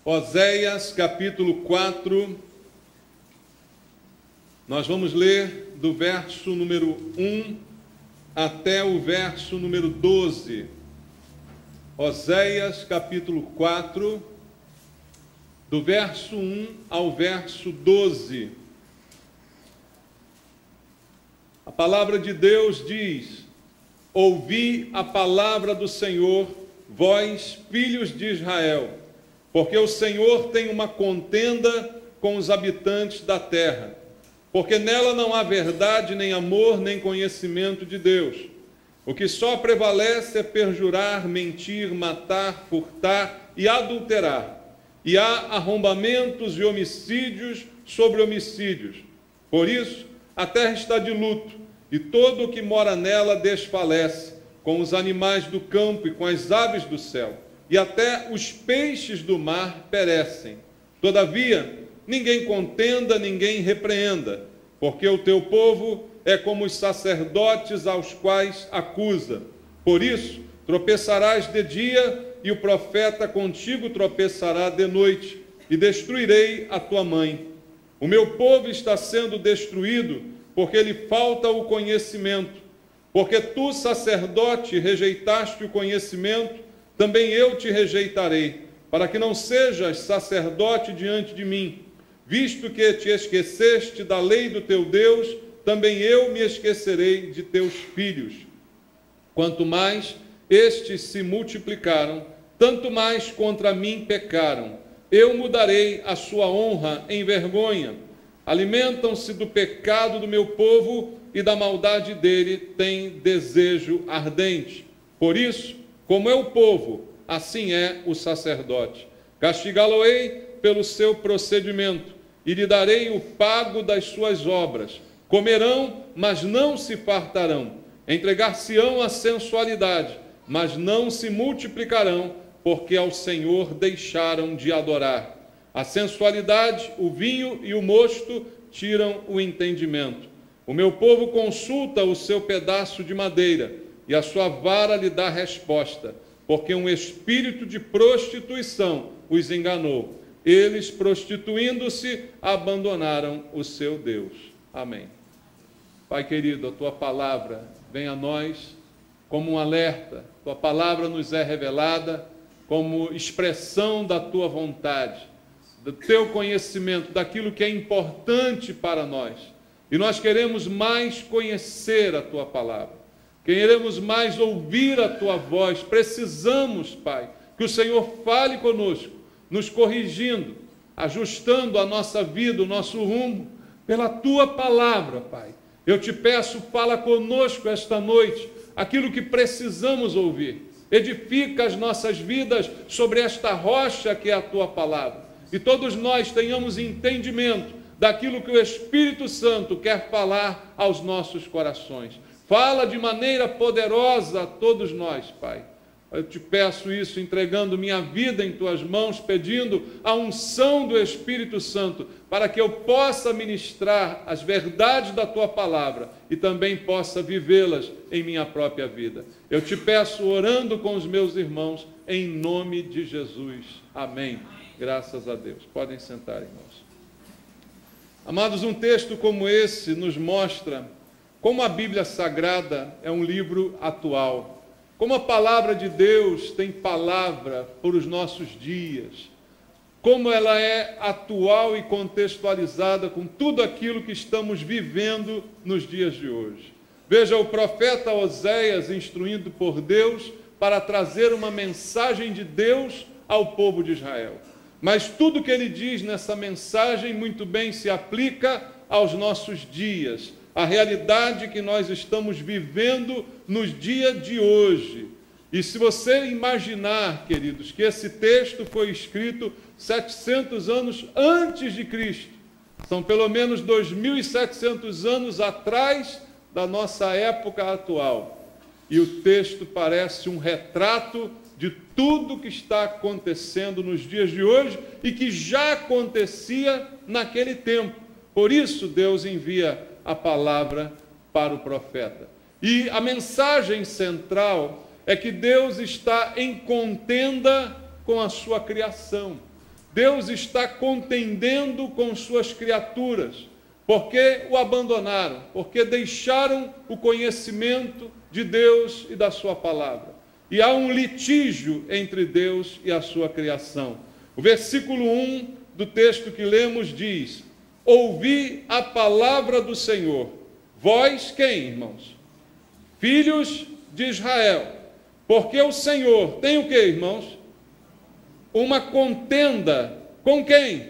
Oséias, capítulo 4, nós vamos ler do verso número 1 até o verso número 12. Oséias, capítulo 4, do verso 1 ao verso 12. A palavra de Deus diz: ouvi a palavra do Senhor, vós, filhos de Israel, porque o Senhor tem uma contenda com os habitantes da terra, porque nela não há verdade, nem amor, nem conhecimento de Deus. O que só prevalece é perjurar, mentir, matar, furtar e adulterar. E há arrombamentos e homicídios sobre homicídios. Por isso, a terra está de luto, e todo o que mora nela desfalece, com os animais do campo e com as aves do céu. E até os peixes do mar perecem. Todavia, ninguém contenda, ninguém repreenda, porque o teu povo é como os sacerdotes aos quais acusa. Por isso, tropeçarás de dia, e o profeta contigo tropeçará de noite, e destruirei a tua mãe. O meu povo está sendo destruído, porque lhe falta o conhecimento. Porque tu, sacerdote, rejeitaste o conhecimento, também eu te rejeitarei, para que não sejas sacerdote diante de mim. Visto que te esqueceste da lei do teu Deus, também eu me esquecerei de teus filhos. Quanto mais estes se multiplicaram, tanto mais contra mim pecaram. Eu mudarei a sua honra em vergonha. Alimentam-se do pecado do meu povo, e da maldade dele têm desejo ardente. Por isso, como é o povo, assim é o sacerdote. Castigá-lo-ei pelo seu procedimento, e lhe darei o pago das suas obras. Comerão, mas não se fartarão. Entregar-se-ão à sensualidade, mas não se multiplicarão, porque ao Senhor deixaram de adorar. A sensualidade, o vinho e o mosto tiram o entendimento. O meu povo consulta o seu pedaço de madeira, e a sua vara lhe dá resposta, porque um espírito de prostituição os enganou. Eles, prostituindo-se, abandonaram o seu Deus. Amém. Pai querido, a tua palavra vem a nós como um alerta. Tua palavra nos é revelada como expressão da tua vontade, do teu conhecimento, daquilo que é importante para nós. E nós queremos mais conhecer a tua palavra. Queremos mais ouvir a tua voz. Precisamos, Pai, que o Senhor fale conosco, nos corrigindo, ajustando a nossa vida, o nosso rumo, pela tua palavra, Pai. Eu te peço, fala conosco esta noite, aquilo que precisamos ouvir. Edifica as nossas vidas sobre esta rocha que é a tua palavra. E todos nós tenhamos entendimento daquilo que o Espírito Santo quer falar aos nossos corações. Fala de maneira poderosa a todos nós, Pai. Eu te peço isso, entregando minha vida em tuas mãos, pedindo a unção do Espírito Santo, para que eu possa ministrar as verdades da tua palavra e também possa vivê-las em minha própria vida. Eu te peço, orando com os meus irmãos, em nome de Jesus. Amém. Graças a Deus. Podem sentar, irmãos. Amados, um texto como esse nos mostra como a Bíblia Sagrada é um livro atual, como a palavra de Deus tem palavra para os nossos dias, como ela é atual e contextualizada com tudo aquilo que estamos vivendo nos dias de hoje. Veja, o profeta Oséias, instruído por Deus para trazer uma mensagem de Deus ao povo de Israel. Mas tudo que ele diz nessa mensagem muito bem se aplica aos nossos dias, a realidade que nós estamos vivendo nos dias de hoje. E se você imaginar, queridos, que esse texto foi escrito 700 anos antes de Cristo, são pelo menos 2.700 anos atrás da nossa época atual, e o texto parece um retrato de tudo que está acontecendo nos dias de hoje e que já acontecia naquele tempo. Por isso Deus envia a palavra para o profeta. E a mensagem central é que Deus está em contenda com a sua criação. Deus está contendendo com suas criaturas, porque o abandonaram, porque deixaram o conhecimento de Deus e da sua palavra. E há um litígio entre Deus e a sua criação. O versículo 1 do texto que lemos diz: ouvi a palavra do Senhor. Vós quem, irmãos? Filhos de Israel. Porque o Senhor tem o que, irmãos? Uma contenda com quem?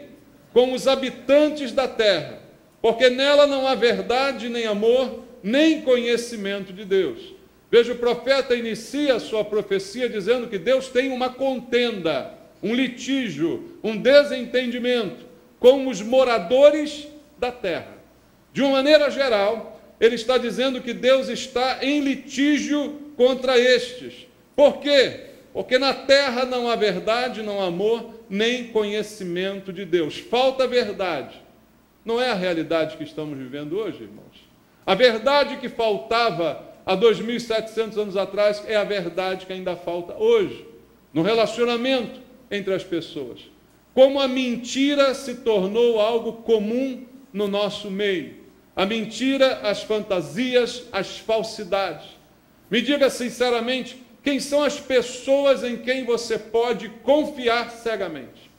Com os habitantes da terra. Porque nela não há verdade, nem amor, nem conhecimento de Deus. Veja, o profeta inicia a sua profecia dizendo que Deus tem uma contenda, um litígio, um desentendimento com os moradores da terra. De uma maneira geral, ele está dizendo que Deus está em litígio contra estes. Por quê? Porque na terra não há verdade, não há amor, nem conhecimento de Deus. Falta verdade. Não é a realidade que estamos vivendo hoje, irmãos. A verdade que faltava há 2.700 anos atrás é a verdade que ainda falta hoje, no relacionamento entre as pessoas. Como a mentira se tornou algo comum no nosso meio. A mentira, as fantasias, as falsidades. Me diga sinceramente, quem são as pessoas em quem você pode confiar cegamente?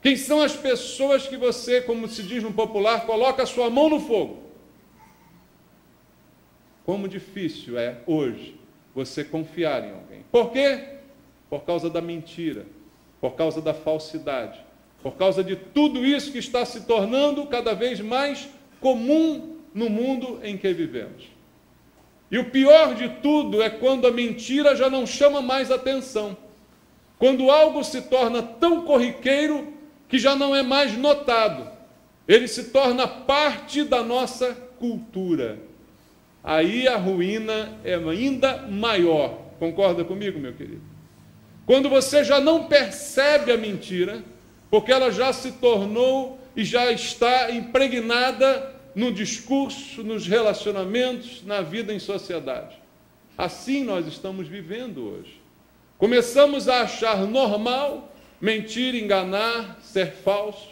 Quem são as pessoas que você, como se diz no popular, coloca a sua mão no fogo? Como difícil é hoje você confiar em alguém. Por quê? Por causa da mentira, por causa da falsidade, por causa de tudo isso que está se tornando cada vez mais comum no mundo em que vivemos. E o pior de tudo é quando a mentira já não chama mais atenção. Quando algo se torna tão corriqueiro que já não é mais notado. Ele se torna parte da nossa cultura. Aí a ruína é ainda maior. Concorda comigo, meu querido? Quando você já não percebe a mentira, porque ela já se tornou e já está impregnada no discurso, nos relacionamentos, na vida em sociedade. Assim nós estamos vivendo hoje. Começamos a achar normal mentir, enganar, ser falso.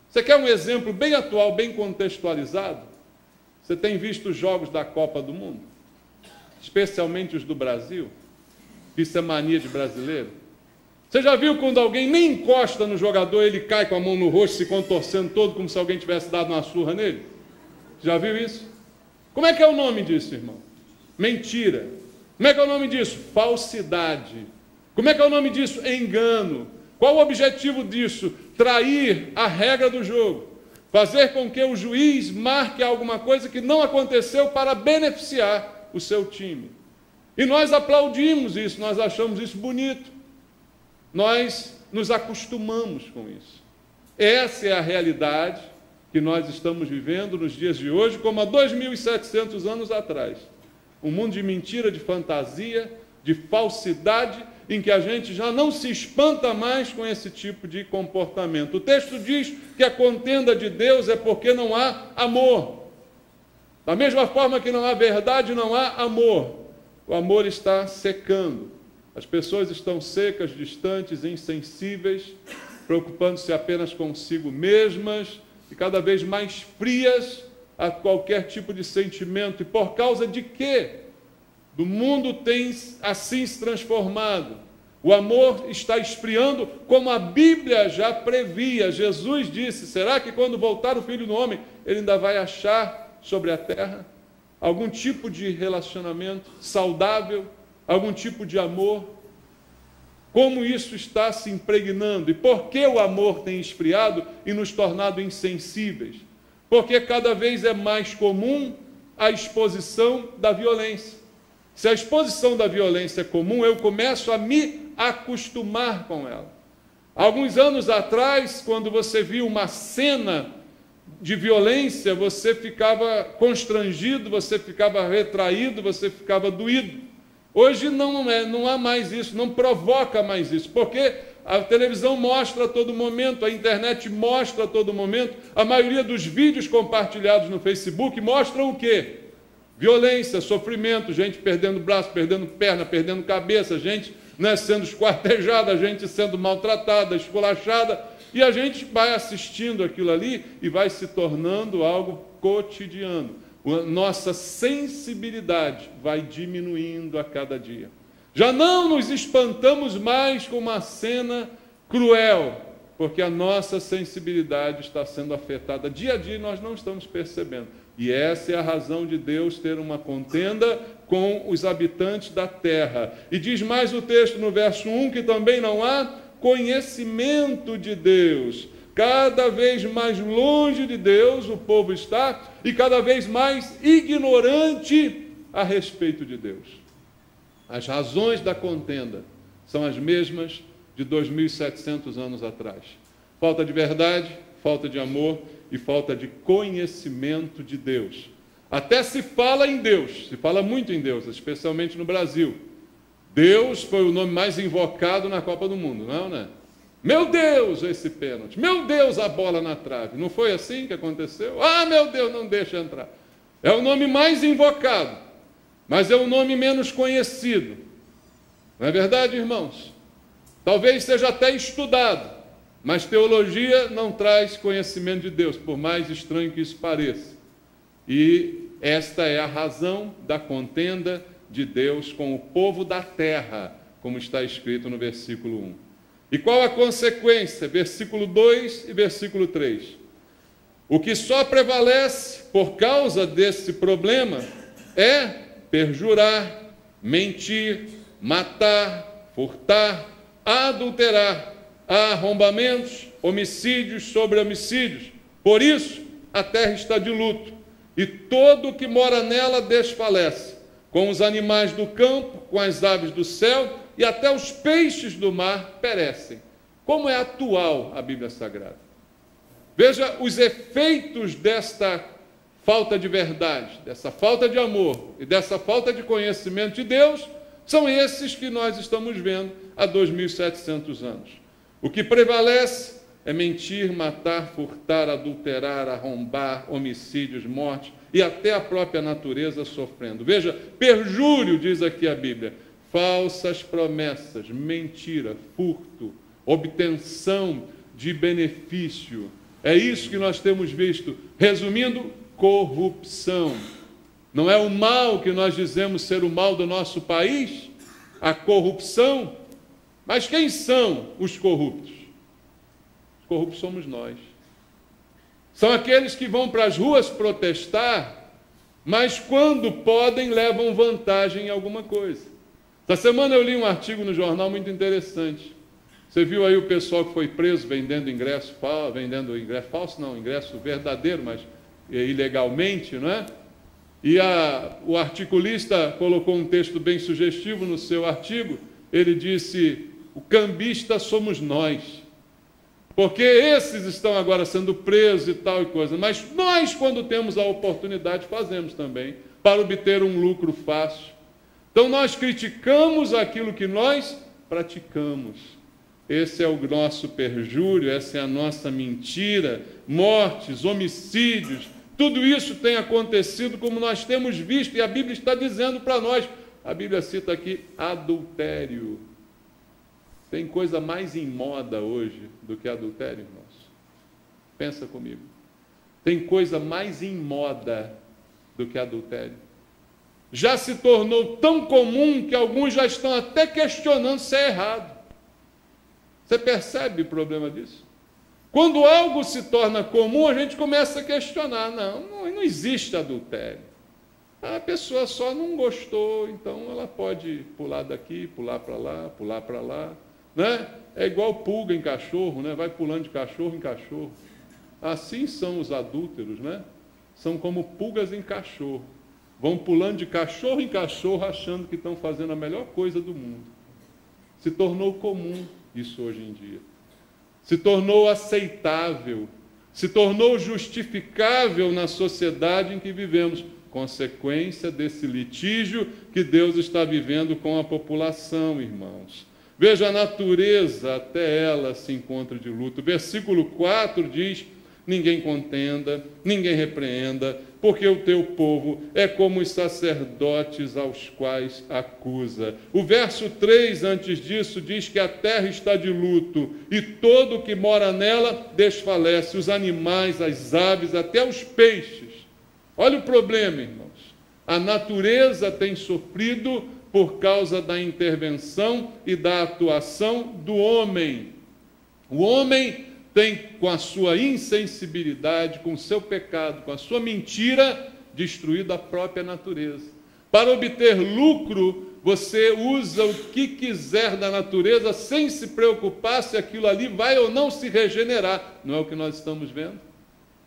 Você quer um exemplo bem atual, bem contextualizado? Você tem visto os jogos da Copa do Mundo? Especialmente os do Brasil? Isso é mania de brasileiro? Você já viu quando alguém nem encosta no jogador, ele cai com a mão no rosto, se contorcendo todo, como se alguém tivesse dado uma surra nele? Já viu isso? Como é que é o nome disso, irmão? Mentira. Como é que é o nome disso? Falsidade. Como é que é o nome disso? Engano. Qual o objetivo disso? Trair a regra do jogo. Fazer com que o juiz marque alguma coisa que não aconteceu para beneficiar o seu time. E nós aplaudimos isso, nós achamos isso bonito. Nós nos acostumamos com isso. Essa é a realidade que nós estamos vivendo nos dias de hoje, como há 2.700 anos atrás. Um mundo de mentira, de fantasia, de falsidade, em que a gente já não se espanta mais com esse tipo de comportamento. O texto diz que a contenda de Deus é porque não há amor. Da mesma forma que não há verdade, não há amor. O amor está secando. As pessoas estão secas, distantes, insensíveis, preocupando-se apenas consigo mesmas e cada vez mais frias a qualquer tipo de sentimento. E por causa de quê? Do mundo tem assim se transformado. O amor está esfriando, como a Bíblia já previa. Jesus disse: será que quando voltar o Filho do Homem, ele ainda vai achar sobre a terra algum tipo de relacionamento saudável, algum tipo de amor? Como isso está se impregnando? E por que o amor tem esfriado e nos tornado insensíveis? Porque cada vez é mais comum a exposição da violência. Se a exposição da violência é comum, eu começo a me acostumar com ela. Alguns anos atrás, quando você viu uma cena de violência, você ficava constrangido, você ficava retraído, você ficava doído. Hoje não há mais isso, não provoca mais isso, porque a televisão mostra a todo momento, a internet mostra a todo momento, a maioria dos vídeos compartilhados no Facebook mostram o quê? Violência, sofrimento, gente perdendo braço, perdendo perna, perdendo cabeça, gente né, sendo esquartejada, a gente sendo maltratada, esculachada, e a gente vai assistindo aquilo ali e vai se tornando algo cotidiano. Nossa sensibilidade vai diminuindo a cada dia. Já não nos espantamos mais com uma cena cruel, porque a nossa sensibilidade está sendo afetada dia a dia e nós não estamos percebendo. E essa é a razão de Deus ter uma contenda com os habitantes da terra. E diz mais o texto no verso 1 que também não há conhecimento de Deus. Cada vez mais longe de Deus o povo está e cada vez mais ignorante a respeito de Deus. As razões da contenda são as mesmas de 2.700 anos atrás. Falta de verdade, falta de amor e falta de conhecimento de Deus. Até se fala em Deus, se fala muito em Deus, especialmente no Brasil. Deus foi o nome mais invocado na Copa do Mundo, não, né? Meu Deus, esse pênalti. Meu Deus, a bola na trave. Não foi assim que aconteceu? Ah, meu Deus, não deixa entrar. É o nome mais invocado, mas é o nome menos conhecido. Não é verdade, irmãos? Talvez seja até estudado, mas teologia não traz conhecimento de Deus, por mais estranho que isso pareça. E esta é a razão da contenda de Deus com o povo da terra, como está escrito no versículo 1. E qual a consequência? Versículo 2 e versículo 3. O que só prevalece por causa desse problema é perjurar, mentir, matar, furtar, adulterar, arrombamentos, homicídios sobre homicídios. Por isso, a terra está de luto, e todo o que mora nela desfalece, com os animais do campo, com as aves do céu, e até os peixes do mar perecem. Como é atual a Bíblia Sagrada? Veja os efeitos desta falta de verdade, dessa falta de amor e dessa falta de conhecimento de Deus, são esses que nós estamos vendo há 2.700 anos. O que prevalece é mentir, matar, furtar, adulterar, arrombar, homicídios, mortes e até a própria natureza sofrendo. Veja, perjúrio, diz aqui a Bíblia, falsas promessas, mentira, furto, obtenção de benefício. É isso que nós temos visto. Resumindo, corrupção. Não é o mal que nós dizemos ser o mal do nosso país? A corrupção? Mas quem são os corruptos? Os corruptos somos nós. São aqueles que vão para as ruas protestar, mas quando podem levam vantagem em alguma coisa. Essa semana eu li um artigo no jornal muito interessante. Você viu aí o pessoal que foi preso vendendo ingresso falso, não, ingresso verdadeiro, mas ilegalmente, não é? E o articulista colocou um texto bem sugestivo no seu artigo. Ele disse, o cambista somos nós. Porque esses estão agora sendo presos e tal e coisa. Mas nós, quando temos a oportunidade, fazemos também, para obter um lucro fácil. Então nós criticamos aquilo que nós praticamos. Esse é o nosso perjúrio, essa é a nossa mentira, mortes, homicídios, tudo isso tem acontecido como nós temos visto, e a Bíblia está dizendo para nós, a Bíblia cita aqui, adultério. Tem coisa mais em moda hoje do que adultério, irmãos? Pensa comigo. Tem coisa mais em moda do que adultério. Já se tornou tão comum que alguns já estão até questionando se é errado. Você percebe o problema disso? Quando algo se torna comum, a gente começa a questionar. Não existe adultério. A pessoa só não gostou, então ela pode pular daqui, pular para lá. Né? É igual pulga em cachorro, né? Vai pulando de cachorro em cachorro. Assim são os adúlteros, né? São como pulgas em cachorro. Vão pulando de cachorro em cachorro, achando que estão fazendo a melhor coisa do mundo. Se tornou comum isso hoje em dia. Se tornou aceitável, se tornou justificável na sociedade em que vivemos, consequência desse litígio que Deus está vivendo com a população, irmãos. Veja, a natureza, até ela se encontra de luto. Versículo 4 diz, ninguém contenda, ninguém repreenda, porque o teu povo é como os sacerdotes aos quais acusa. O verso 3, antes disso, diz que a terra está de luto, e todo o que mora nela desfalece, os animais, as aves, até os peixes. Olha o problema, irmãos. A natureza tem sofrido por causa da intervenção e da atuação do homem. O homem tem, com a sua insensibilidade, com o seu pecado, com a sua mentira, destruído a própria natureza. Para obter lucro, você usa o que quiser da natureza sem se preocupar se aquilo ali vai ou não se regenerar. Não é o que nós estamos vendo?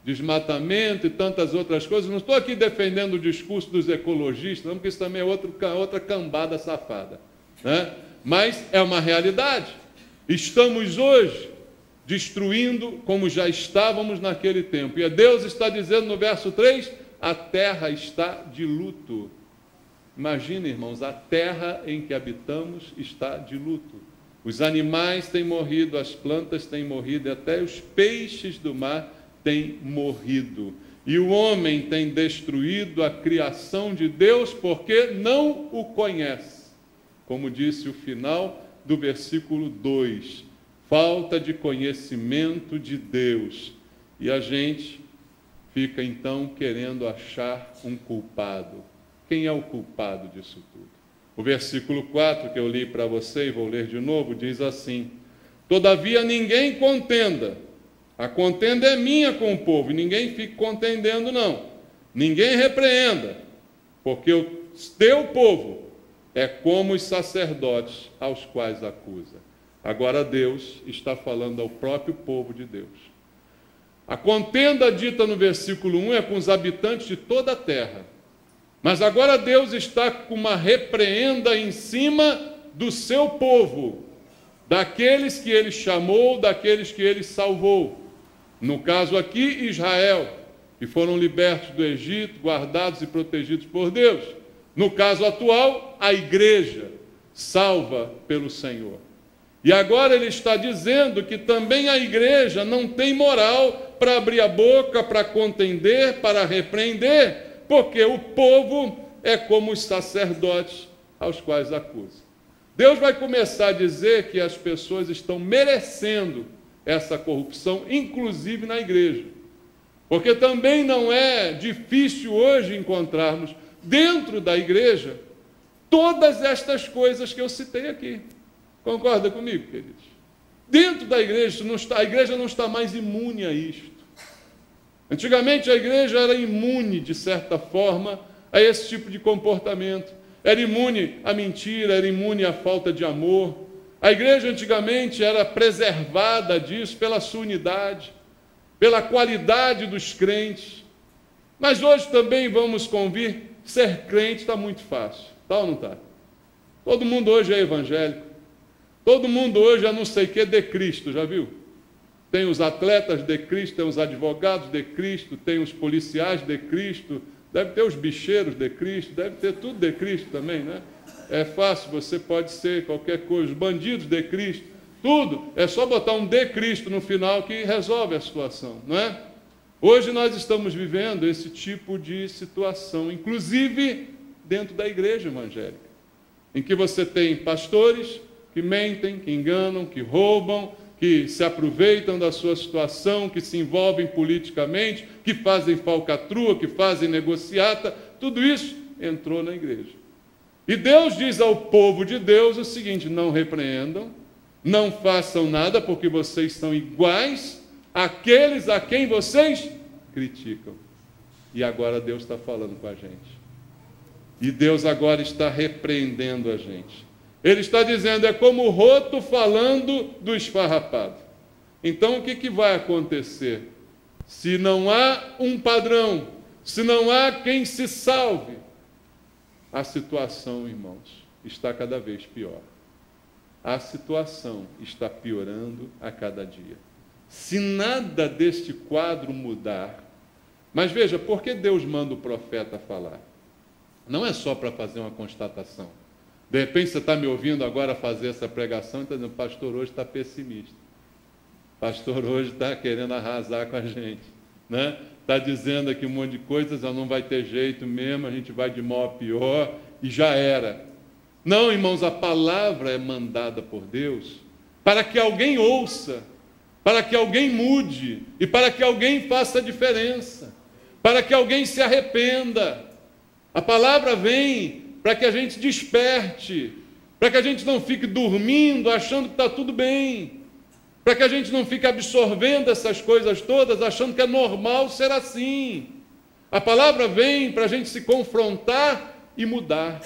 Desmatamento e tantas outras coisas. Não estou aqui defendendo o discurso dos ecologistas, não, porque isso também é outra cambada safada, né? Mas é uma realidade. Estamos hoje destruindo como já estávamos naquele tempo. E Deus está dizendo no verso 3, a terra está de luto. Imagina, irmãos, a terra em que habitamos está de luto. Os animais têm morrido, as plantas têm morrido, e até os peixes do mar têm morrido. E o homem tem destruído a criação de Deus porque não o conhece. Como disse o final do versículo 2. Falta de conhecimento de Deus. E a gente fica então querendo achar um culpado. Quem é o culpado disso tudo? O versículo 4 que eu li para você e vou ler de novo, diz assim: todavia ninguém contenda. A contenda é minha com o povo, e ninguém fique contendendo não. Ninguém repreenda, porque o teu povo é como os sacerdotes aos quais acusa. Agora Deus está falando ao próprio povo de Deus. A contenda dita no versículo 1 é com os habitantes de toda a terra. Mas agora Deus está com uma repreenda em cima do seu povo, daqueles que ele chamou, daqueles que ele salvou. No caso aqui, Israel, que foram libertos do Egito, guardados e protegidos por Deus. No caso atual, a igreja, salva pelo Senhor. E agora ele está dizendo que também a igreja não tem moral para abrir a boca, para contender, para repreender, porque o povo é como os sacerdotes aos quais acusa. Deus vai começar a dizer que as pessoas estão merecendo essa corrupção, inclusive na igreja. Porque também não é difícil hoje encontrarmos dentro da igreja todas estas coisas que eu citei aqui. Concorda comigo, queridos? Dentro da igreja, a igreja não está mais imune a isto. Antigamente a igreja era imune, de certa forma, a esse tipo de comportamento. Era imune à mentira, era imune à falta de amor. A igreja antigamente era preservada disso pela sua unidade, pela qualidade dos crentes. Mas hoje também vamos convir, ser crente está muito fácil. Está ou não está? Todo mundo hoje é evangélico. Todo mundo hoje é não sei o que de Cristo, já viu? Tem os atletas de Cristo, tem os advogados de Cristo, tem os policiais de Cristo, deve ter os bicheiros de Cristo, deve ter tudo de Cristo também, né? É fácil, você pode ser qualquer coisa, os bandidos de Cristo, tudo, é só botar um de Cristo no final que resolve a situação, não é? Hoje nós estamos vivendo esse tipo de situação, inclusive dentro da igreja evangélica, em que você tem pastores que mentem, que enganam, que roubam, que se aproveitam da sua situação, que se envolvem politicamente, que fazem falcatrua, que fazem negociata, tudo isso entrou na igreja. E Deus diz ao povo de Deus o seguinte: não repreendam, não façam nada, porque vocês são iguais àqueles a quem vocês criticam. E agora Deus está falando com a gente. E Deus agora está repreendendo a gente. Ele está dizendo, é como o roto falando do esfarrapado. Então, o que vai acontecer? Se não há um padrão, se não há quem se salve, a situação, irmãos, está cada vez pior. A situação está piorando a cada dia. Se nada deste quadro mudar, mas veja, por que Deus manda o profeta falar? Não é só para fazer uma constatação. De repente você está me ouvindo agora fazer essa pregação e está dizendo, pastor, hoje está pessimista. O pastor hoje está querendo arrasar com a gente, né? Está dizendo aqui um monte de coisas, não vai ter jeito mesmo, a gente vai de mal a pior, e já era. Não, irmãos, a palavra é mandada por Deus para que alguém ouça, para que alguém mude, e para que alguém faça a diferença, para que alguém se arrependa. A palavra vem para que a gente desperte, para que a gente não fique dormindo, achando que está tudo bem, para que a gente não fique absorvendo essas coisas todas, achando que é normal ser assim. A palavra vem para a gente se confrontar e mudar.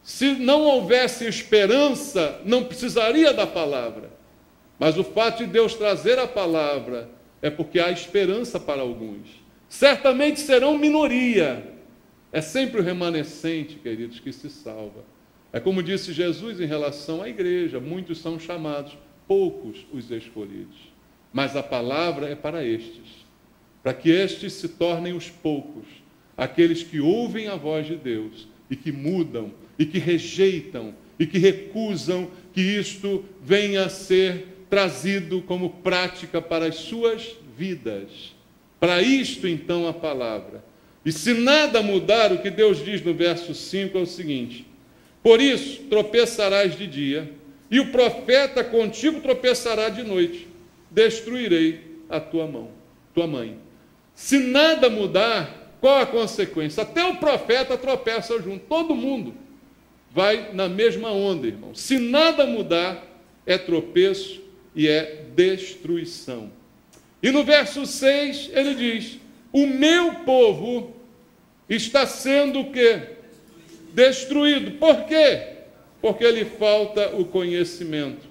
Se não houvesse esperança, não precisaria da palavra. Mas o fato de Deus trazer a palavra é porque há esperança para alguns. Certamente serão minoria. É sempre o remanescente, queridos, que se salva. É como disse Jesus em relação à igreja: muitos são chamados, poucos os escolhidos. Mas a palavra é para estes, para que estes se tornem os poucos, aqueles que ouvem a voz de Deus e que mudam, e que rejeitam, e que recusam que isto venha a ser trazido como prática para as suas vidas. Para isto, então, a palavra. E se nada mudar, o que Deus diz no verso 5 é o seguinte: por isso tropeçarás de dia, e o profeta contigo tropeçará de noite. Destruirei a tua mãe. Se nada mudar, qual a consequência? Até o profeta tropeça junto, todo mundo vai na mesma onda, irmão. Se nada mudar, é tropeço e é destruição. E no verso 6 ele diz: o meu povo está sendo o quê? Destruído. Por quê? Porque lhe falta o conhecimento.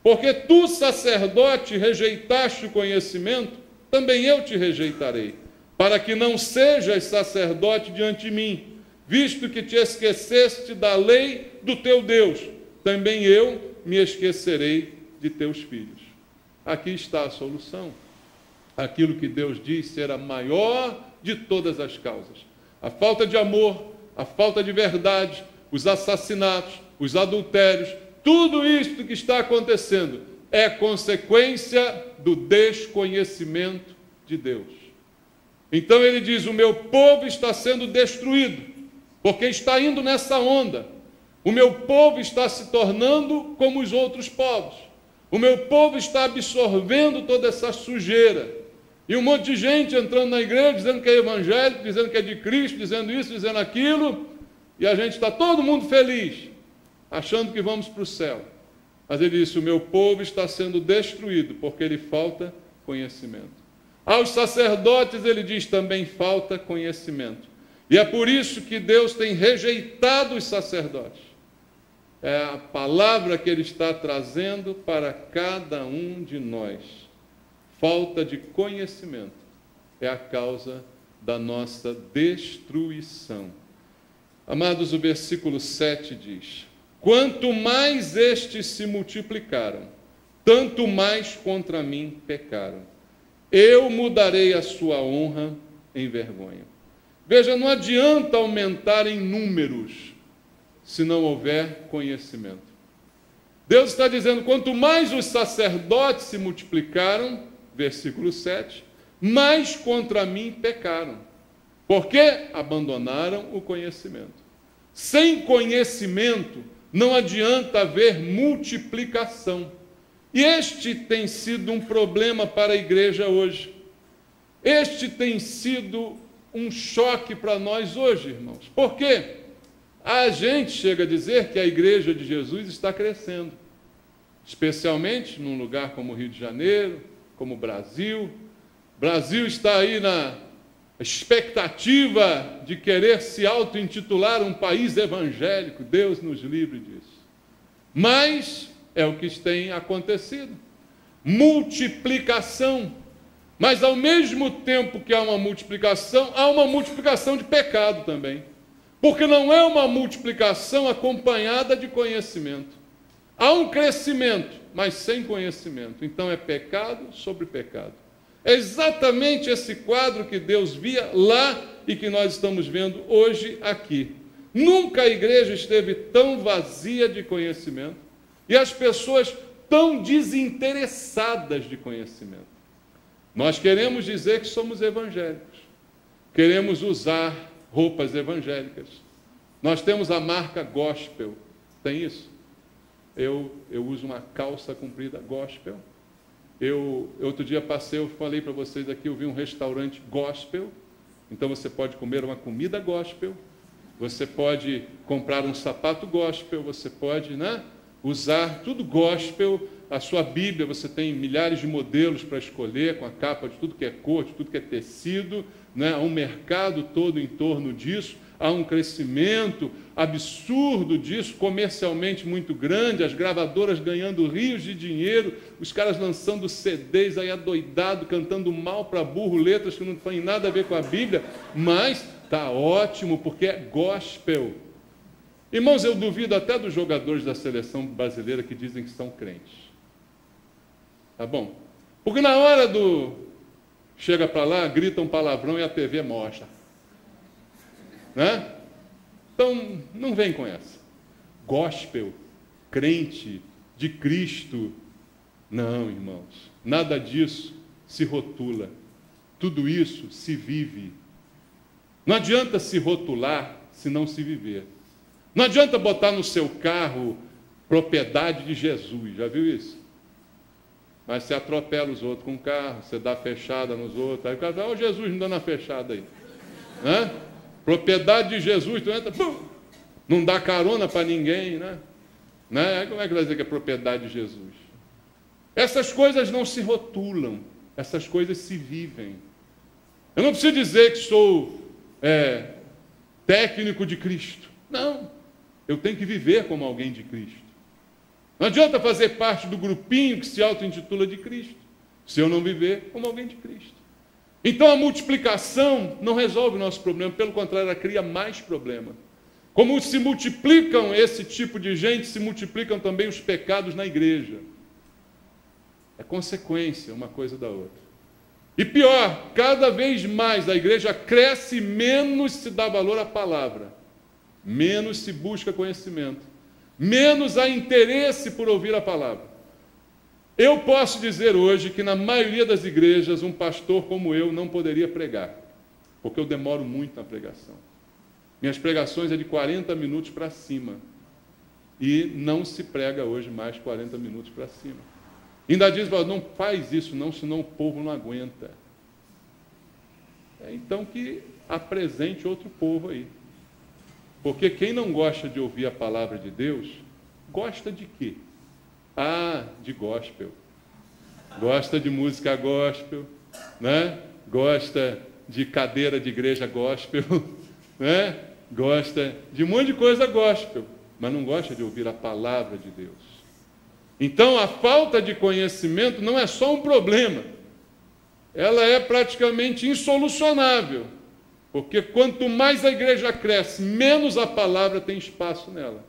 Porque tu, sacerdote, rejeitaste o conhecimento, também eu te rejeitarei, para que não sejas sacerdote diante de mim, visto que te esqueceste da lei do teu Deus, também eu me esquecerei de teus filhos. Aqui está a solução. Aquilo que Deus diz ser a maior de todas as causas. A falta de amor, a falta de verdade, os assassinatos, os adultérios, tudo isto que está acontecendo é consequência do desconhecimento de Deus. Então ele diz: o meu povo está sendo destruído, porque está indo nessa onda. O meu povo está se tornando como os outros povos. O meu povo está absorvendo toda essa sujeira. E um monte de gente entrando na igreja, dizendo que é evangélico, dizendo que é de Cristo, dizendo isso, dizendo aquilo, e a gente está todo mundo feliz, achando que vamos para o céu. Mas ele disse: o meu povo está sendo destruído, porque lhe falta conhecimento. Aos sacerdotes ele diz: também falta conhecimento. E é por isso que Deus tem rejeitado os sacerdotes. É a palavra que ele está trazendo para cada um de nós. Falta de conhecimento é a causa da nossa destruição. Amados, o versículo 7 diz: quanto mais estes se multiplicaram, tanto mais contra mim pecaram. Eu mudarei a sua honra em vergonha. Veja, não adianta aumentar em números se não houver conhecimento. Deus está dizendo: quanto mais os sacerdotes se multiplicaram, versículo 7, mais contra mim pecaram, porque abandonaram o conhecimento. Sem conhecimento não adianta haver multiplicação. E este tem sido um problema para a igreja hoje. Este tem sido um choque para nós hoje, irmãos. Por quê? A gente chega a dizer que a igreja de Jesus está crescendo, especialmente num lugar como o Rio de Janeiro, como o Brasil. O Brasil está aí na expectativa de querer se auto-intitular um país evangélico. Deus nos livre disso. Mas é o que tem acontecido. Multiplicação. Mas ao mesmo tempo que há uma multiplicação de pecado também. Porque não é uma multiplicação acompanhada de conhecimento. Há um crescimento, mas sem conhecimento. Então é pecado sobre pecado. É exatamente esse quadro que Deus via lá e que nós estamos vendo hoje aqui. Nunca a igreja esteve tão vazia de conhecimento. E as pessoas tão desinteressadas de conhecimento. Nós queremos dizer que somos evangélicos, queremos usar roupas evangélicas. Nós temos a marca gospel, tem isso? Eu uso uma calça comprida gospel. Outro dia eu falei para vocês aqui, eu vi um restaurante gospel, então você pode comer uma comida gospel, você pode comprar um sapato gospel, você pode, né, usar tudo gospel. A sua Bíblia, você tem milhares de modelos para escolher, com a capa de tudo que é cor, de tudo que é tecido, né? Há um mercado todo em torno disso, há um crescimento absurdo disso, comercialmente muito grande, as gravadoras ganhando rios de dinheiro, os caras lançando CDs aí adoidado, cantando mal para burro, letras que não têm nada a ver com a Bíblia, mas está ótimo, porque é gospel. Irmãos, eu duvido até dos jogadores da seleção brasileira que dizem que são crentes. Tá bom? Porque na hora chega para lá, grita um palavrão e a TV mostra. Né? Então, não vem com essa. Gospel, crente de Cristo. Não, irmãos. Nada disso se rotula. Tudo isso se vive. Não adianta se rotular se não se viver. Não adianta botar no seu carro propriedade de Jesus. Já viu isso? Mas você atropela os outros com o carro, você dá fechada nos outros. Aí o cara fala, Jesus me dando a fechada aí. Né? Propriedade de Jesus, tu entra, pum, não dá carona para ninguém, né? Aí como é que vai dizer que é propriedade de Jesus? Essas coisas não se rotulam, essas coisas se vivem. Eu não preciso dizer que sou técnico de Cristo. Não, eu tenho que viver como alguém de Cristo. Não adianta fazer parte do grupinho que se auto-intitula de Cristo, se eu não viver como alguém de Cristo. Então a multiplicação não resolve o nosso problema, pelo contrário, ela cria mais problema. Como se multiplicam esse tipo de gente, se multiplicam também os pecados na igreja. É consequência uma coisa da outra. E pior, cada vez mais a igreja cresce, menos se dá valor à palavra, menos se busca conhecimento, menos há interesse por ouvir a palavra. Eu posso dizer hoje que na maioria das igrejas um pastor como eu não poderia pregar, porque eu demoro muito na pregação. Minhas pregações é de 40 minutos para cima, e não se prega hoje mais 40 minutos para cima. Ainda diz, não faz isso não, senão o povo não aguenta. Então que apresente outro povo aí. Porque quem não gosta de ouvir a palavra de Deus, gosta de quê? De gospel. Gosta de música gospel, né? Gosta de cadeira de igreja gospel, né? Gosta de um monte de coisa gospel, mas não gosta de ouvir a palavra de Deus. Então, a falta de conhecimento não é só um problema, ela é praticamente insolucionável, porque quanto mais a igreja cresce, menos a palavra tem espaço nela.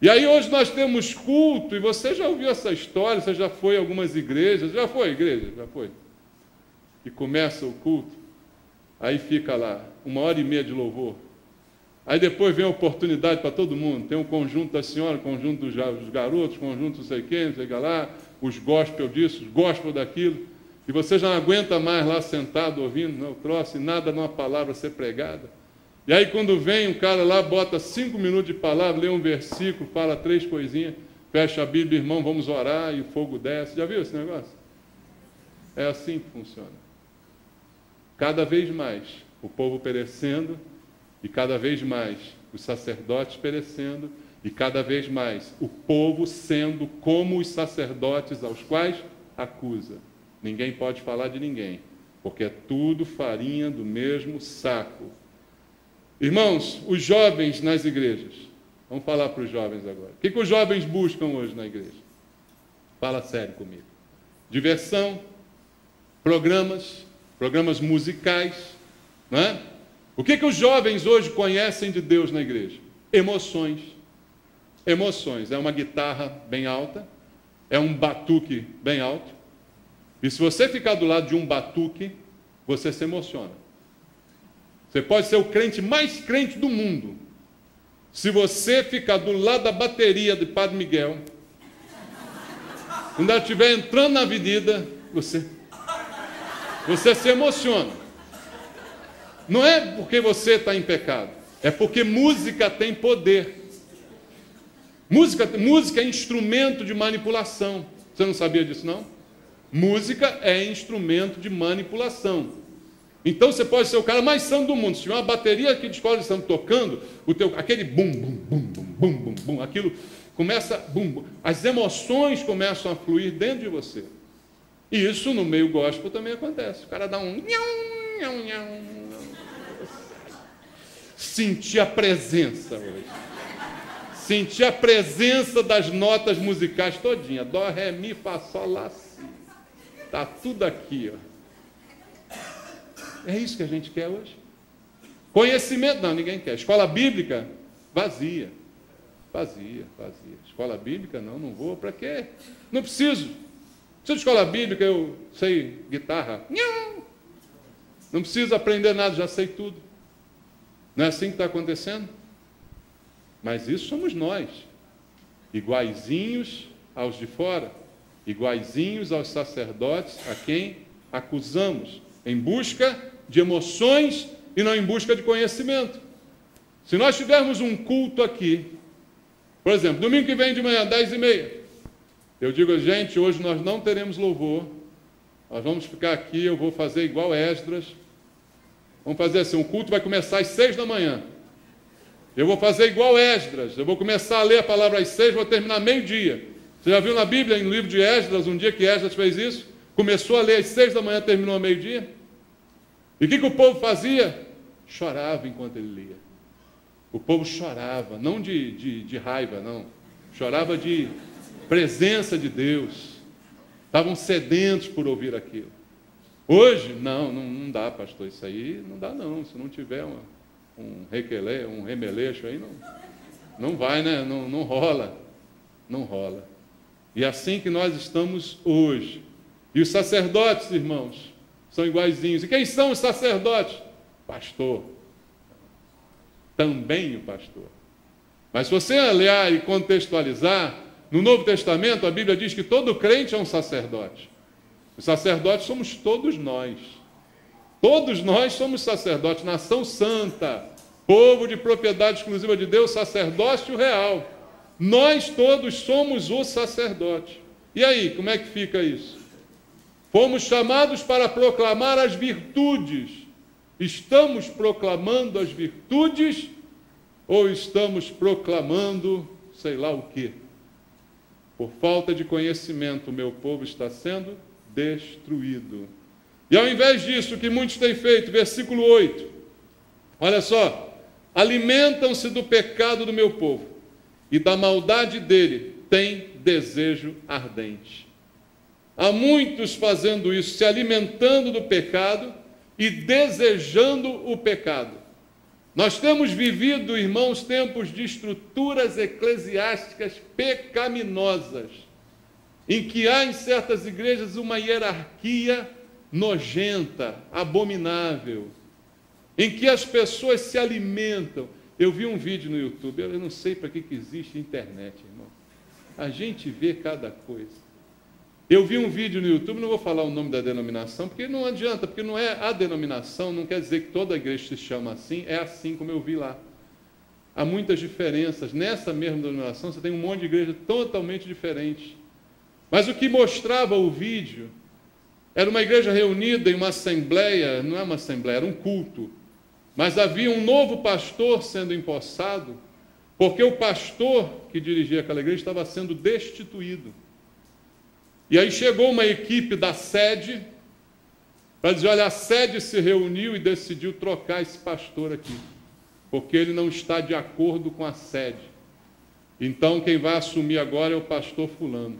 E aí hoje nós temos culto, e você já ouviu essa história, você já foi a algumas igrejas, já foi igreja? Já foi. E começa o culto, aí fica lá, 1h30 de louvor. Aí depois vem a oportunidade para todo mundo, tem um conjunto da senhora, conjunto dos garotos, conjunto não sei quem, não sei lá, os gospel disso, os gospel daquilo, e você já não aguenta mais lá sentado ouvindo, não, troço, e nada numa palavra ser pregada. E aí quando vem um cara lá, bota 5 minutos de palavra, lê um versículo, fala 3 coisinhas, fecha a Bíblia, irmão, vamos orar, e o fogo desce. Já viu esse negócio? É assim que funciona. Cada vez mais o povo perecendo, e cada vez mais os sacerdotes perecendo, e cada vez mais o povo sendo como os sacerdotes aos quais acusa. Ninguém pode falar de ninguém, porque é tudo farinha do mesmo saco. Irmãos, os jovens nas igrejas, vamos falar para os jovens agora. O que os jovens buscam hoje na igreja? Fala sério comigo. Diversão, programas musicais, não é? O que os jovens hoje conhecem de Deus na igreja? Emoções. Emoções. É uma guitarra bem alta, é um batuque bem alto, e se você ficar do lado de um batuque, você se emociona. Você pode ser o crente mais crente do mundo. Se você ficar do lado da bateria de Padre Miguel, Quando ela estiver entrando na avenida, você se emociona. Não é porque você está em pecado, é porque música tem poder. Música é instrumento de manipulação. Você não sabia disso, não? Música é instrumento de manipulação. Então você pode ser o cara mais santo do mundo. Se tiver uma bateria aqui de escola de samba tocando, aquele bum, bum, bum, bum, bum, bum, bum, aquilo começa, bum, as emoções começam a fluir dentro de você. E isso no meio gospel também acontece. O cara dá um sentir a presença hoje. Sentir a presença das notas musicais todinha. Dó, ré, mi, fá, sol, lá, si. Está tudo aqui, ó. É isso que a gente quer hoje. Conhecimento, não, ninguém quer. Escola bíblica, vazia. Vazia. Escola bíblica, não vou. Para quê? Não preciso. Preciso de escola bíblica, eu sei guitarra. Não preciso aprender nada, já sei tudo. Não é assim que está acontecendo? Mas isso somos nós. Iguaizinhos aos de fora. Iguaizinhos aos sacerdotes a quem acusamos. Em busca de emoções e não em busca de conhecimento. Se nós tivermos um culto aqui, por exemplo, domingo que vem de manhã, 10h30, eu digo, gente, hoje nós não teremos louvor, nós vamos ficar aqui, eu vou fazer igual Esdras, vamos fazer assim, o culto vai começar às 6 da manhã, eu vou fazer igual Esdras, eu vou começar a ler a palavra às 6, vou terminar meio-dia. Você já viu na Bíblia, no livro de Esdras, um dia que Esdras fez isso? Começou a ler às 6 da manhã, terminou ao meio-dia. E o que o povo fazia? Chorava enquanto ele lia. O povo chorava, não de raiva, não. Chorava de presença de Deus. Estavam sedentos por ouvir aquilo. Hoje, não dá, pastor, isso aí não dá não. Se não tiver um remeleixo aí, não vai, né? Não rola. Não rola. E é assim que nós estamos hoje. E os sacerdotes, irmãos, são iguaizinhos. E quem são os sacerdotes? Pastor. Também o pastor. Mas se você olhar e contextualizar, no Novo Testamento a Bíblia diz que todo crente é um sacerdote. Os sacerdotes somos todos nós. Todos nós somos sacerdotes, nação santa, povo de propriedade exclusiva de Deus, sacerdócio real. Nós todos somos o sacerdote. E aí, como é que fica isso? Fomos chamados para proclamar as virtudes. Estamos proclamando as virtudes ou estamos proclamando sei lá o quê? Por falta de conhecimento, o meu povo está sendo destruído. E ao invés disso, o que muitos têm feito, versículo 8, olha só, alimentam-se do pecado do meu povo e da maldade dele têm desejo ardente. Há muitos fazendo isso, se alimentando do pecado e desejando o pecado. Nós temos vivido, irmãos, tempos de estruturas eclesiásticas pecaminosas, em que há em certas igrejas uma hierarquia nojenta, abominável, em que as pessoas se alimentam. Eu vi um vídeo no YouTube, eu não sei para que existe internet, irmão. A gente vê cada coisa. Eu vi um vídeo no YouTube, não vou falar o nome da denominação, porque não adianta, porque não é a denominação, não quer dizer que toda a igreja se chama assim, é assim como eu vi lá. Há muitas diferenças. Nessa mesma denominação, você tem um monte de igreja totalmente diferente. Mas o que mostrava o vídeo era uma igreja reunida em uma assembleia, não é uma assembleia, era um culto. Mas havia um novo pastor sendo empossado, porque o pastor que dirigia aquela igreja estava sendo destituído. E aí chegou uma equipe da sede para dizer, olha, a sede se reuniu e decidiu trocar esse pastor aqui, porque ele não está de acordo com a sede. Então quem vai assumir agora é o pastor fulano.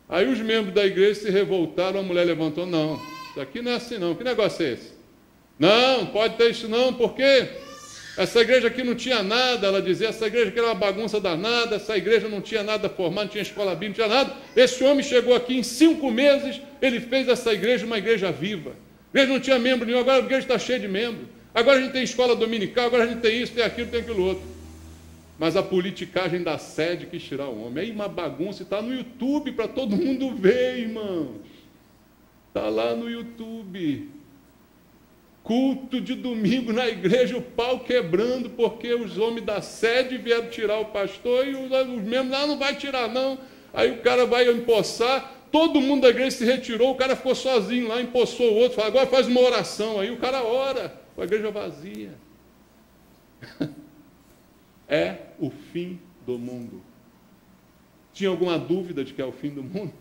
Aí os membros da igreja se revoltaram, a mulher levantou, não, isso aqui não é assim não, que negócio é esse? Não pode ter isso não, porque essa igreja aqui não tinha nada, ela dizia, essa igreja aqui era uma bagunça danada, essa igreja não tinha nada formado, não tinha escola bíblica, não tinha nada. Esse homem chegou aqui em 5 meses, ele fez essa igreja uma igreja viva. A igreja não tinha membro nenhum, agora a igreja está cheia de membros. Agora a gente tem escola dominical, agora a gente tem isso, tem aquilo, tem aquilo outro. mas a politicagem da sede quis tirar o homem. Aí uma bagunça, está no YouTube para todo mundo ver, irmãos. Está lá no YouTube. Culto de domingo na igreja, o pau quebrando, porque os homens da sede vieram tirar o pastor e os membros, não vai tirar não. Aí o cara vai empossar, todo mundo da igreja se retirou, o cara ficou sozinho lá, empossou o outro, fala, agora faz uma oração. Aí o cara ora, com a igreja vazia. É o fim do mundo. Tinha alguma dúvida de que é o fim do mundo?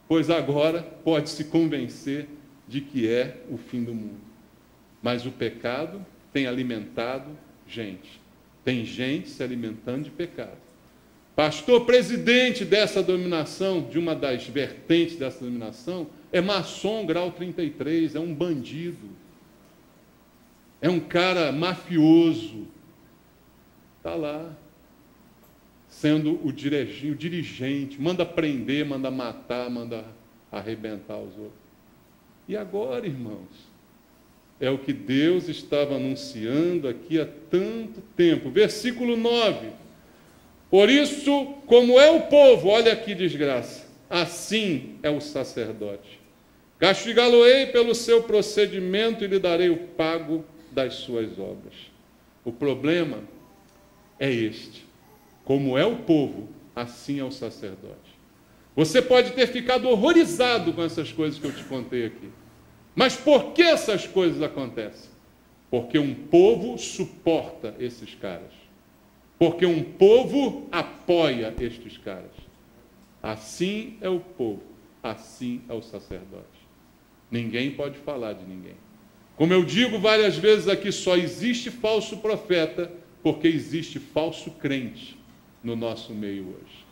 Pois agora pode se convencer de que é o fim do mundo. Mas o pecado tem alimentado gente. Tem gente se alimentando de pecado. Pastor presidente dessa dominação, de uma das vertentes dessa dominação, é maçom grau 33, é um bandido. É um cara mafioso. Está lá, sendo o dirigente, manda prender, manda matar, manda arrebentar os outros. E agora, irmãos, é o que Deus estava anunciando aqui há tanto tempo. Versículo 9. Por isso, como é o povo, olha que desgraça, assim é o sacerdote. Castigá-lo-ei pelo seu procedimento e lhe darei o pago das suas obras. O problema é este. Como é o povo, assim é o sacerdote. Você pode ter ficado horrorizado com essas coisas que eu te contei aqui. Mas por que essas coisas acontecem? Porque um povo suporta esses caras. Porque um povo apoia estes caras. Assim é o povo, assim é o sacerdote. Ninguém pode falar de ninguém. Como eu digo várias vezes aqui, só existe falso profeta porque existe falso crente no nosso meio hoje.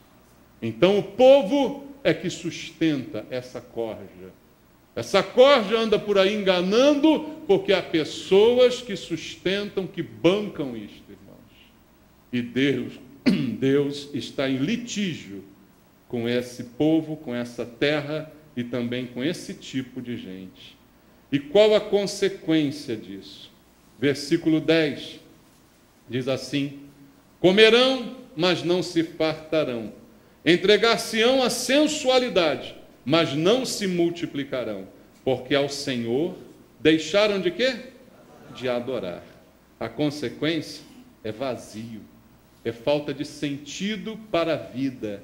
Então o povo é que sustenta essa corja. Essa corja anda por aí enganando, porque há pessoas que sustentam, que bancam isto, irmãos. E Deus está em litígio com esse povo, com essa terra e também com esse tipo de gente. E qual a consequência disso? Versículo 10 diz assim: comerão, mas não se fartarão. Entregar-se-ão à sensualidade, mas não se multiplicarão, porque ao Senhor deixaram de quê? De adorar. A consequência é vazio, é falta de sentido para a vida.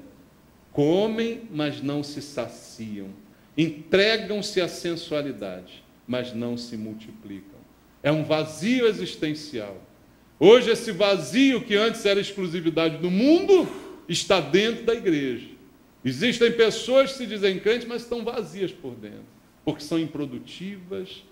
Comem, mas não se saciam. Entregam-se à sensualidade, mas não se multiplicam. É um vazio existencial. Hoje esse vazio que antes era exclusividade do mundo está dentro da igreja. Existem pessoas que se dizem crentes, mas estão vazias por dentro, porque são improdutivas,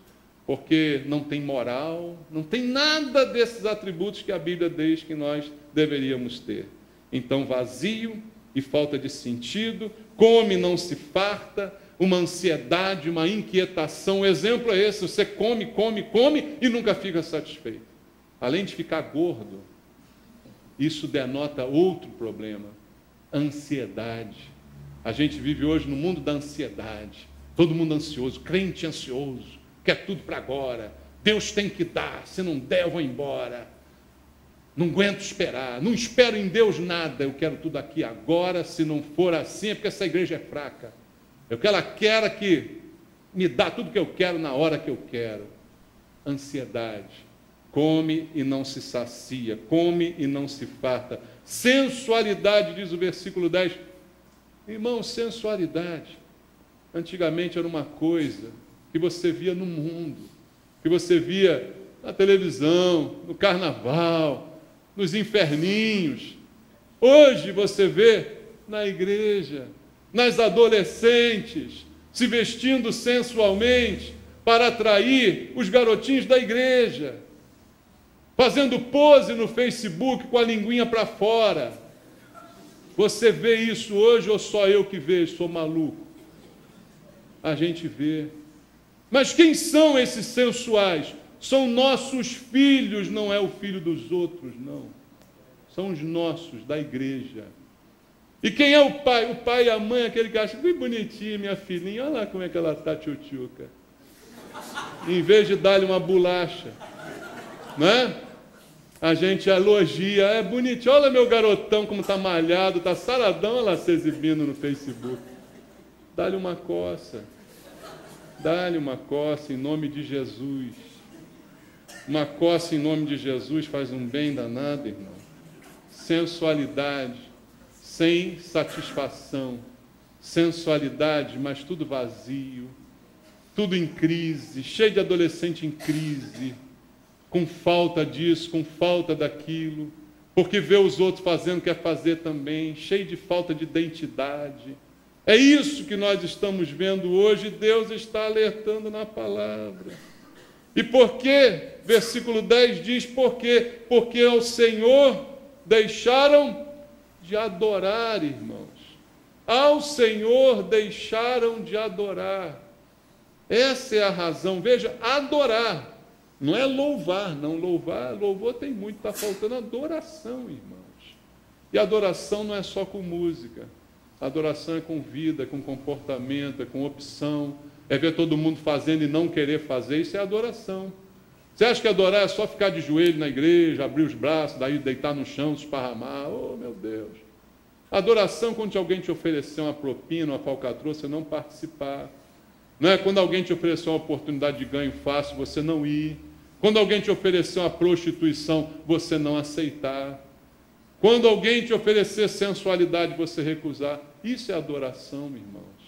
porque não tem moral, não tem nada desses atributos que a Bíblia diz que nós deveríamos ter. Então, vazio e falta de sentido, come, não se farta, uma ansiedade, uma inquietação. O exemplo é esse: você come, come, come e nunca fica satisfeito. Além de ficar gordo, isso denota outro problema: ansiedade. A gente vive hoje no mundo da ansiedade. Todo mundo ansioso, crente ansioso, quer tudo para agora. Deus tem que dar, se não der eu vou embora. Não aguento esperar, não espero em Deus nada, eu quero tudo aqui agora. Se não for assim é porque essa igreja é fraca. Eu quero ela quer que me dá tudo que eu quero na hora que eu quero. Ansiedade. Come e não se sacia, come e não se farta. Sensualidade, diz o versículo 10. Irmão, sensualidade, antigamente era uma coisa que você via no mundo, que você via na televisão, no carnaval, nos inferninhos. Hoje você vê na igreja, nas adolescentes, se vestindo sensualmente para atrair os garotinhos da igreja, fazendo pose no Facebook com a linguinha para fora. Você vê isso hoje ou só eu que vejo? Sou maluco? A gente vê. Mas quem são esses sensuais? São nossos filhos, não é o filho dos outros, não. São os nossos, da igreja. E quem é o pai? O pai e a mãe, aquele que acha que bonitinha, minha filhinha, olha lá como é que ela está, tchutchuca. Em vez de dar-lhe uma bolacha, não é? A gente elogia, é bonitinho, olha meu garotão como está malhado, está saradão, olha lá se exibindo no Facebook. Dá-lhe uma coça em nome de Jesus. Uma coça em nome de Jesus faz um bem danado, irmão. Sensualidade, sem satisfação. Sensualidade, mas tudo vazio, tudo em crise, cheio de adolescente em crise, com falta disso, com falta daquilo, porque vê os outros fazendo, quer fazer também, cheio de falta de identidade. É isso que nós estamos vendo hoje, Deus está alertando na palavra. E por quê? Versículo 10 diz, por quê? Porque ao Senhor deixaram de adorar, irmãos. Ao Senhor deixaram de adorar. Essa é a razão. Veja, adorar. Não é louvar, não. Louvor tem muito, está faltando adoração, irmãos. E adoração não é só com música. Adoração é com vida, com comportamento, é com opção. É ver todo mundo fazendo e não querer fazer, isso é adoração. Você acha que adorar é só ficar de joelho na igreja, abrir os braços, daí deitar no chão, se esparramar? Oh, meu Deus! Adoração, quando alguém te oferecer uma propina, uma falcatrua, você não participar. Não é quando alguém te oferecer uma oportunidade de ganho fácil, você não ir. Quando alguém te oferecer uma prostituição, você não aceitar. Quando alguém te oferecer sensualidade, você recusar. Isso é adoração, irmãos.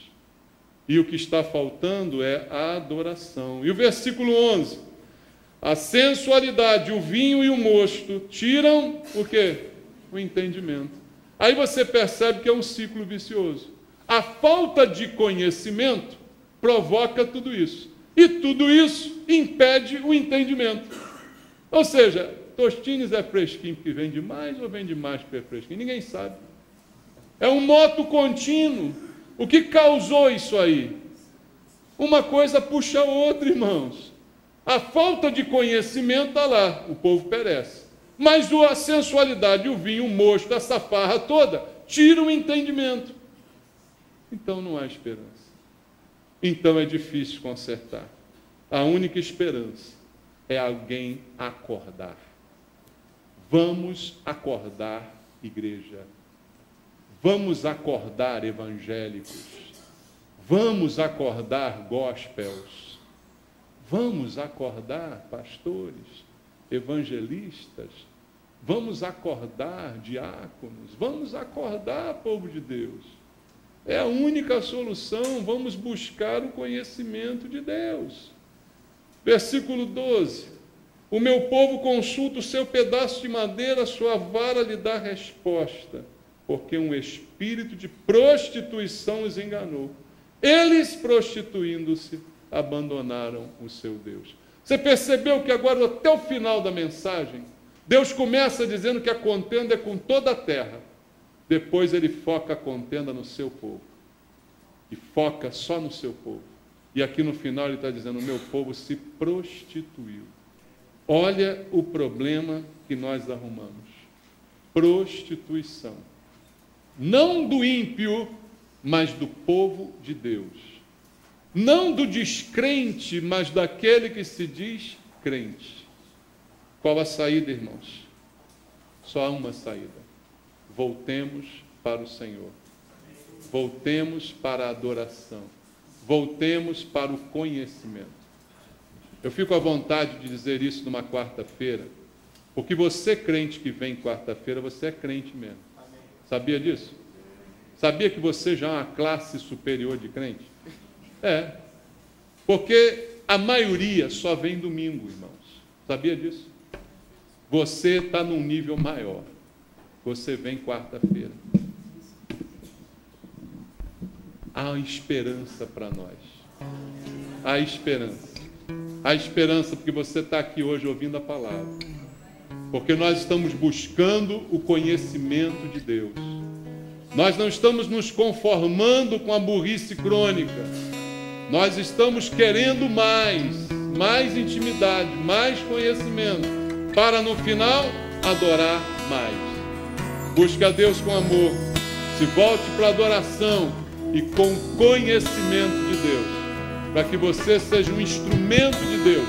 E o que está faltando é a adoração. E o versículo 11. A sensualidade, o vinho e o mosto tiram o quê? O entendimento. Aí você percebe que é um ciclo vicioso. A falta de conhecimento provoca tudo isso. E tudo isso impede o entendimento. Ou seja, Tostines é fresquinho porque vende mais ou vende mais porque é fresquinho? Ninguém sabe. É um moto contínuo. O que causou isso aí? Uma coisa puxa a outra, irmãos. A falta de conhecimento está lá, o povo perece. Mas a sensualidade, o vinho, o mosto, essa farra toda, tira o entendimento. Então não há esperança. Então é difícil consertar. A única esperança é alguém acordar. Vamos acordar, igreja. Vamos acordar, evangélicos. Vamos acordar, gospels. Vamos acordar, pastores, evangelistas. Vamos acordar, diáconos. Vamos acordar, povo de Deus. É a única solução. Vamos buscar o conhecimento de Deus. Versículo 12. O meu povo consulta o seu pedaço de madeira, a sua vara lhe dá resposta, porque um espírito de prostituição os enganou. Eles, prostituindo-se, abandonaram o seu Deus. Você percebeu que agora, até o final da mensagem, Deus começa dizendo que a contenda é com toda a terra. Depois ele foca a contenda no seu povo. E foca só no seu povo. E aqui no final ele está dizendo, o meu povo se prostituiu. Olha o problema que nós arrumamos. Prostituição. Não do ímpio, mas do povo de Deus. Não do descrente, mas daquele que se diz crente. Qual a saída, irmãos? Só há uma saída. Voltemos para o Senhor. Voltemos para a adoração. Voltemos para o conhecimento. Eu fico à vontade de dizer isso numa quarta-feira, porque você, crente que vem quarta-feira, você é crente mesmo. Sabia disso? Sabia que você já é uma classe superior de crente? É. Porque a maioria só vem domingo, irmãos. Sabia disso? Você está num nível maior. Você vem quarta-feira. Há esperança para nós. Há esperança. Há esperança porque você está aqui hoje ouvindo a palavra. Porque nós estamos buscando o conhecimento de Deus. Nós não estamos nos conformando com a burrice crônica. Nós estamos querendo mais intimidade, mais conhecimento, para no final adorar mais. Busque a Deus com amor, se volte para a adoração e com conhecimento de Deus, para que você seja um instrumento de Deus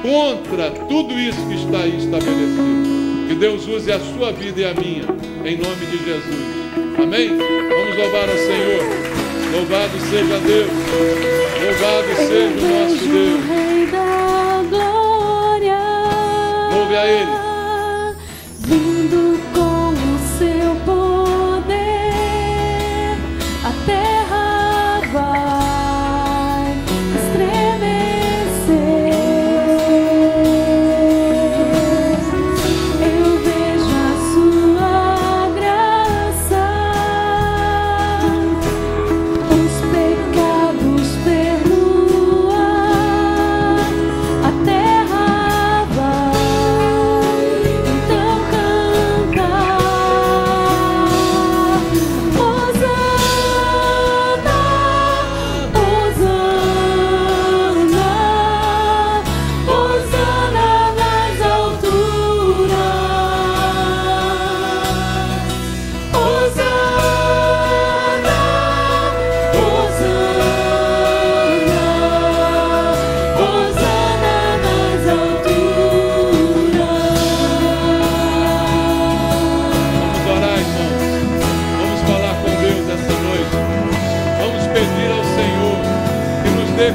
contra tudo isso que está aí estabelecido. Que Deus use a sua vida e a minha, em nome de Jesus. Amém? Vamos louvar ao Senhor. Louvado seja Deus. Louvado seja o nosso Deus. Rei da glória, Louve a Ele. Vindo com o seu poder, a terra vai estremecer. Eu vejo a sua graça, os pecados perdoar, a terra vai então cantar.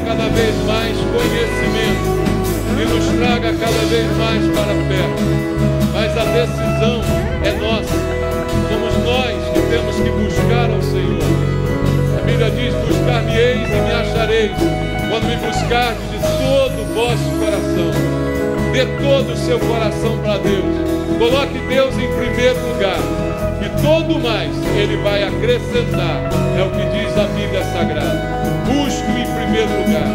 Cada vez mais conhecimento e nos traga cada vez mais para perto. Mas a decisão é nossa. Somos nós que temos que buscar ao Senhor. A Bíblia diz: buscar-me-eis e me achareis, quando me buscardes de todo o vosso coração. Dê todo o seu coração para Deus. Coloque Deus em primeiro lugar, e todo mais Ele vai acrescentar. É o que diz a Bíblia Sagrada. Busque-o em primeiro lugar.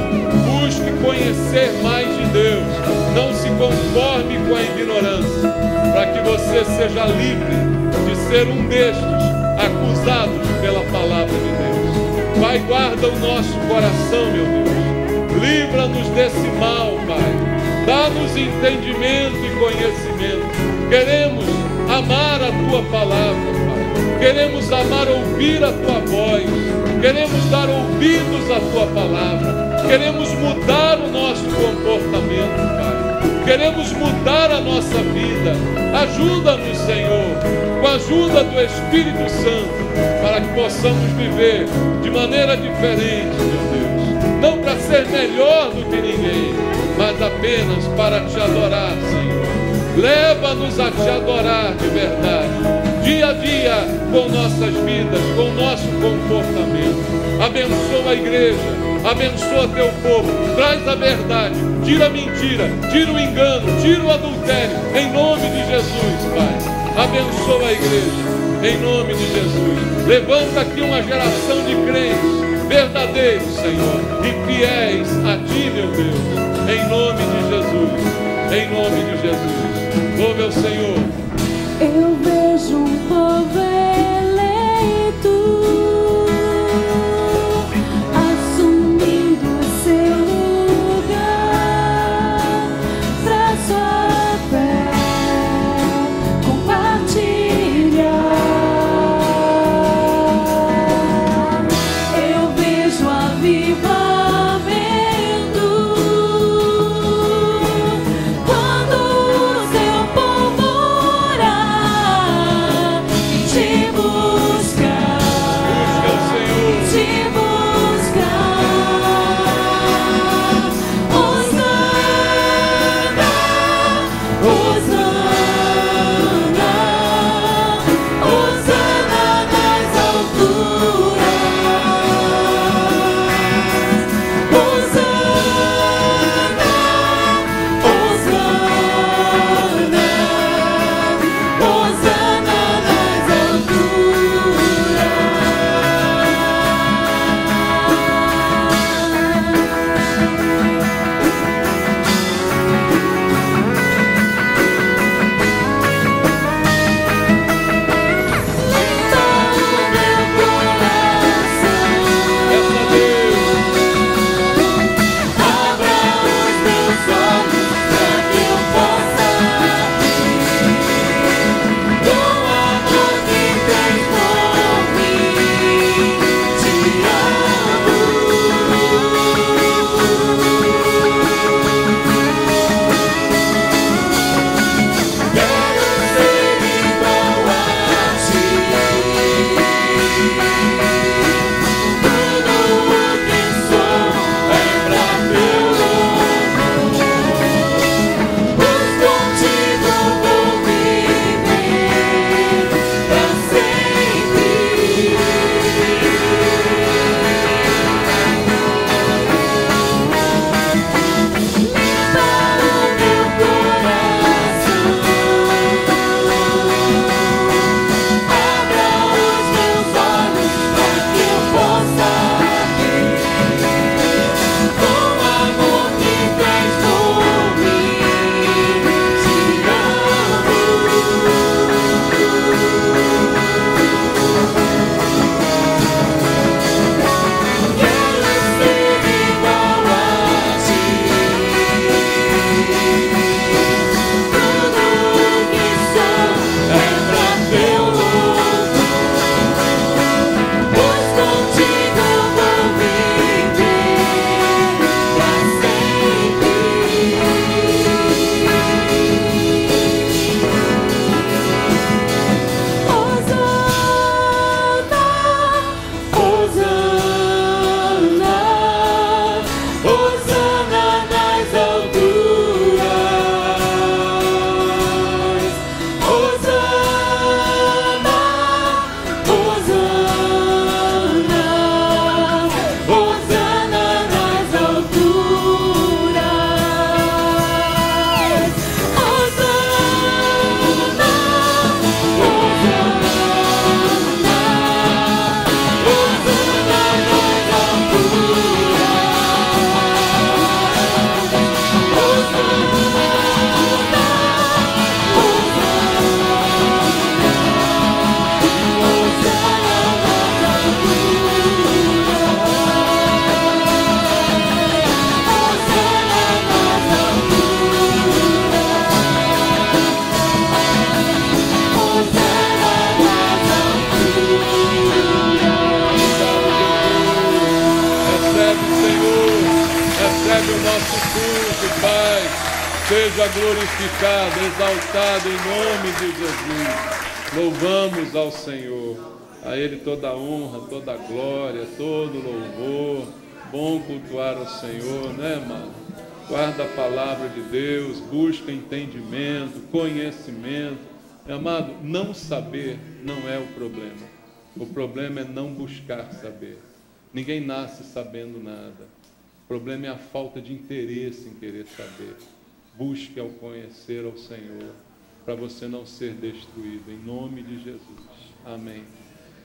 Busque conhecer mais de Deus. Não se conforme com a ignorância, para que você seja livre de ser um destes acusados pela palavra de Deus. Pai, guarda o nosso coração, meu Deus. Livra-nos desse mal, Pai. Dá-nos entendimento e conhecimento. Queremos amar a Tua palavra, Pai. Queremos amar ouvir a Tua voz. Queremos dar ouvidos à Tua palavra. Queremos mudar o nosso comportamento, Pai. Queremos mudar a nossa vida. Ajuda-nos, Senhor, com a ajuda do Espírito Santo, para que possamos viver de maneira diferente, meu Deus. Não para ser melhor do que ninguém, mas apenas para Te adorar, Senhor. Leva-nos a Te adorar de verdade, dia a dia, com nossas vidas, com nosso comportamento. Abençoa a igreja, abençoa Teu povo, traz a verdade, tira a mentira, tira o engano, tira o adultério, em nome de Jesus, Pai. Abençoa a igreja, em nome de Jesus. Levanta aqui uma geração de crentes verdadeiros, Senhor, e fiéis a Ti, meu Deus, em nome de Jesus, em nome de Jesus. Louve ao Senhor. eu vejo um povo eleito, assumindo seu lugar, pra sua fé compartilhar. Eu vejo avivamento junto, Pai. Seja glorificado, exaltado em nome de Jesus. Louvamos ao Senhor. A Ele toda a honra, toda a glória, todo o louvor. Bom cultuar ao Senhor, né, mano? Guarda a palavra de Deus, busca entendimento, conhecimento. Meu amado, não saber não é o problema. O problema é não buscar saber. Ninguém nasce sabendo nada. O problema é a falta de interesse em querer saber. Busque ao conhecer ao Senhor, para você não ser destruído. Em nome de Jesus. Amém.